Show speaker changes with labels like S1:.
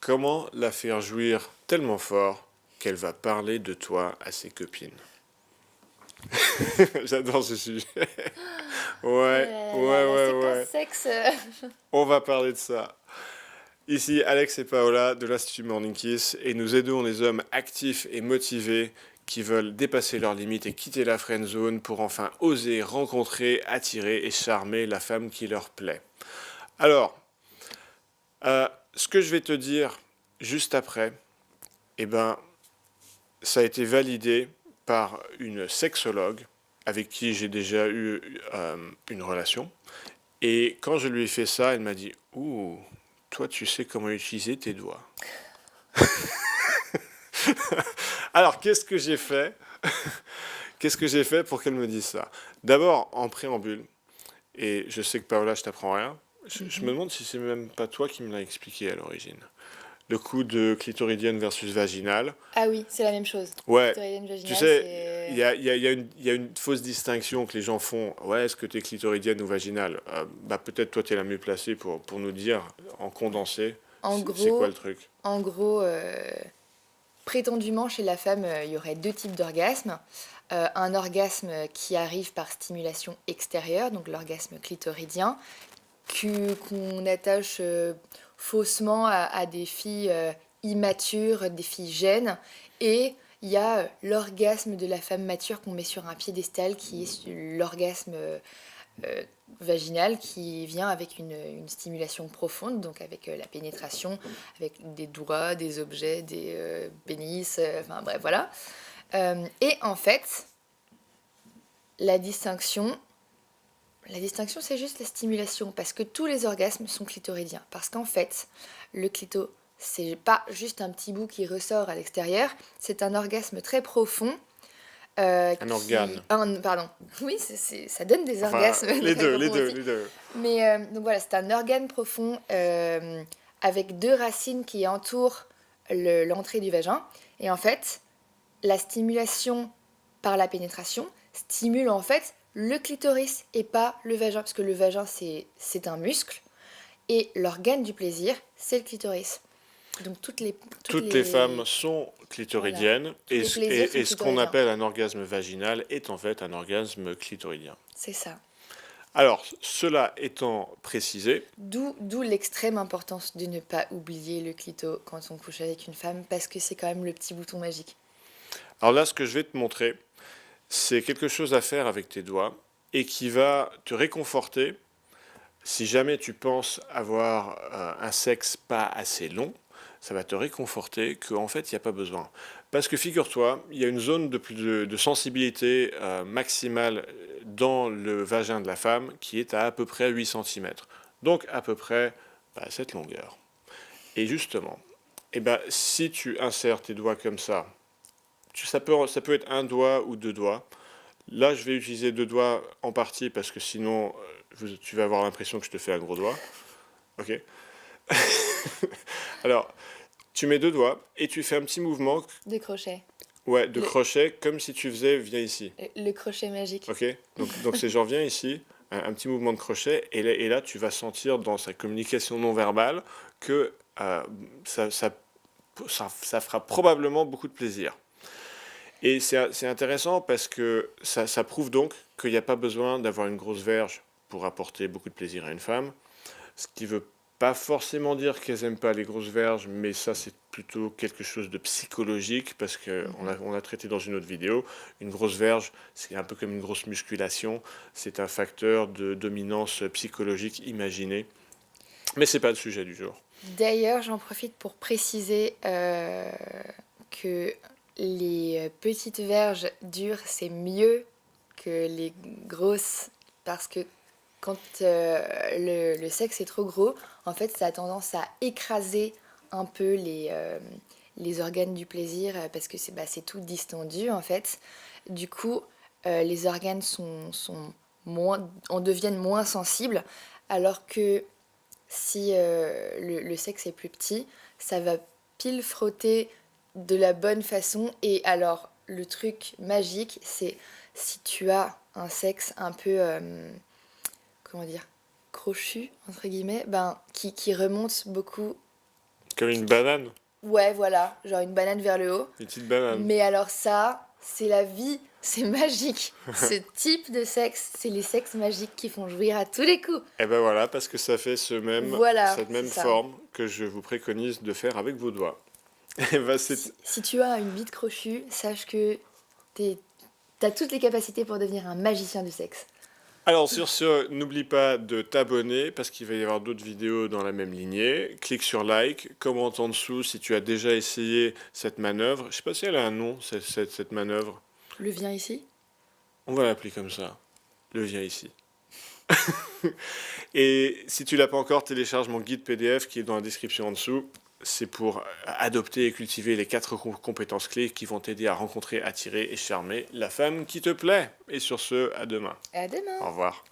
S1: Comment la faire jouir tellement fort qu'elle va parler de toi à ses copines? J'adore ce sujet.
S2: Oh
S1: Ouais,
S2: là là là,
S1: ouais,
S2: la
S1: ouais,
S2: séquence
S1: ouais.
S2: sexe.
S1: On va parler de ça. Ici, Alex et Paola de l'Institut Morning Kiss, et nous aidons les hommes actifs et motivés qui veulent dépasser leurs limites et quitter la friend zone pour enfin oser rencontrer, attirer et charmer la femme qui leur plaît. Alors, ce que je vais te dire juste après, eh ben, ça a été validé par une sexologue avec qui j'ai déjà eu une relation. Et quand je lui ai fait ça, elle m'a dit: Ouh, toi, tu sais comment utiliser tes doigts. Alors, qu'est-ce que j'ai fait? Qu'est-ce que j'ai fait pour qu'elle me dise ça? D'abord, en préambule, et je sais que Paola, je t'apprends rien, je me
S2: Mhm.
S1: demande si c'est même pas toi qui me l'as expliqué à l'origine. Le coup de clitoridienne versus vaginale.
S2: Ah oui, c'est la même chose.
S1: Ouais,
S2: Clitoridienne
S1: tu
S2: vaginale,
S1: sais, il
S2: c'est...
S1: y a, il y a- il y a il y a une fausse distinction que les gens font. Ouais, est-ce que tu es clitoridienne ou vaginale? Bah, peut-être toi, tu es la mieux placée pour nous dire, en condensé,
S2: En
S1: c'est quoi le
S2: gros,
S1: truc?
S2: en gros, prétendument, chez la femme, il y aurait deux types d'orgasmes. Un orgasme qui arrive par stimulation extérieure, donc l'orgasme clitoridien, qu'on attache faussement à des filles immatures, des filles jeunes. Et il y a l'orgasme de la femme mature qu'on met sur un piédestal, qui est l'orgasme euh, vaginal, qui vient avec une stimulation profonde, donc avec la pénétration, avec des doigts, des objets, des pénis, enfin bref, voilà. Et en fait, la distinction, la distinction, c'est juste la stimulation, parce que tous les orgasmes sont clitoridiens. Parce qu'en fait, le clito, c'est pas juste un petit bout qui ressort à l'extérieur, c'est un orgasme très profond.
S1: Un organe.
S2: Pardon. Oui, ça donne des
S1: Enfin,
S2: orgasmes
S1: les
S2: très
S1: deux, les
S2: profonds
S1: deux,
S2: aussi.
S1: les deux.
S2: Mais donc voilà, c'est un organe profond avec deux racines qui entourent l'entrée du vagin. Et en fait, la stimulation par la pénétration stimule en fait le clitoris et pas le vagin, parce que le vagin c'est un muscle et l'organe du plaisir c'est le clitoris. Donc toutes
S1: Toutes les femmes
S2: les
S1: sont
S2: voilà,
S1: clitoridiennes
S2: tous les plaisirs sont
S1: et ce qu'on
S2: clitoridiens.
S1: appelle un orgasme vaginal est en fait un orgasme clitoridien.
S2: C'est ça.
S1: Alors, cela étant précisé,
S2: D'où l'extrême importance de ne pas oublier le clito quand on couche avec une femme, parce que c'est quand même le petit bouton magique.
S1: alors là, ce que je vais te montrer, c'est quelque chose à faire avec tes doigts et qui va te réconforter si jamais tu penses avoir un sexe pas assez long. Ça va te réconforter qu'en fait, il n'y a pas besoin. Parce que figure-toi, il y a une zone de sensibilité maximale dans le vagin de la femme qui est à peu près 8 cm. Donc à peu près cette longueur. Et justement, eh ben, si tu insères tes doigts comme ça peut être un doigt ou deux doigts. Là, je vais utiliser deux doigts en partie parce que sinon, tu vas avoir l'impression que je te fais un gros doigt. Ok. Alors, tu mets deux doigts et tu fais un petit mouvement,
S2: De crochet.
S1: ouais, de
S2: Le,
S1: crochet comme si tu faisais viens ici.
S2: le crochet magique.
S1: Ok. Donc c'est genre viens ici, un petit mouvement de crochet et là tu vas sentir dans sa communication non verbale que ça, ça, ça fera probablement beaucoup de plaisir. Et c'est intéressant parce que ça prouve donc qu'il n'y a pas besoin d'avoir une grosse verge pour apporter beaucoup de plaisir à une femme. Ce qui veut pas forcément dire qu'elles n'aiment pas les grosses verges, mais ça c'est plutôt quelque chose de psychologique parce qu'on
S2: Mhm.
S1: on a traité dans une autre vidéo. Une grosse verge, c'est un peu comme une grosse musculation. C'est un facteur de dominance psychologique imaginé. Mais c'est pas le sujet du jour.
S2: D'ailleurs, j'en profite pour préciser que les petites verges dures, c'est mieux que les grosses, parce que quand le sexe est trop gros, en fait, ça a tendance à écraser un peu les organes du plaisir, parce que c'est tout distendu, en fait. Du coup, les organes sont en deviennent moins sensibles, alors que si le sexe est plus petit, ça va pile frotter de la bonne façon. Et alors, le truc magique, c'est si tu as un sexe un peu, comment dire, crochu, entre guillemets, ben, qui remonte beaucoup
S1: Comme une banane,
S2: Ouais, voilà, genre une banane vers le haut.
S1: une petite banane.
S2: Mais alors ça, c'est la vie, c'est magique. Ce type de sexe, c'est les sexes magiques qui font jouir à tous les coups.
S1: Et ben voilà, parce que ça fait
S2: Voilà,
S1: cette même
S2: c'est ça.
S1: forme que je vous préconise de faire avec vos doigts. Et ben c'est...
S2: Si tu as une bite crochue, sache que t'as toutes les capacités pour devenir un magicien du sexe.
S1: Alors sur ce, n'oublie pas de t'abonner parce qu'il va y avoir d'autres vidéos dans la même lignée. Clique sur like, commente en dessous si tu as déjà essayé cette manœuvre. Je sais pas si elle a un nom, cette manœuvre.
S2: Le viens ici?
S1: On va l'appeler comme ça. Le viens ici. Et si tu l'as pas encore, télécharge mon guide PDF qui est dans la description en dessous. C'est pour adopter et cultiver les 4 compétences clés qui vont t'aider à rencontrer, attirer et charmer la femme qui te plaît. Et sur ce, à demain.
S2: À demain!
S1: Au revoir.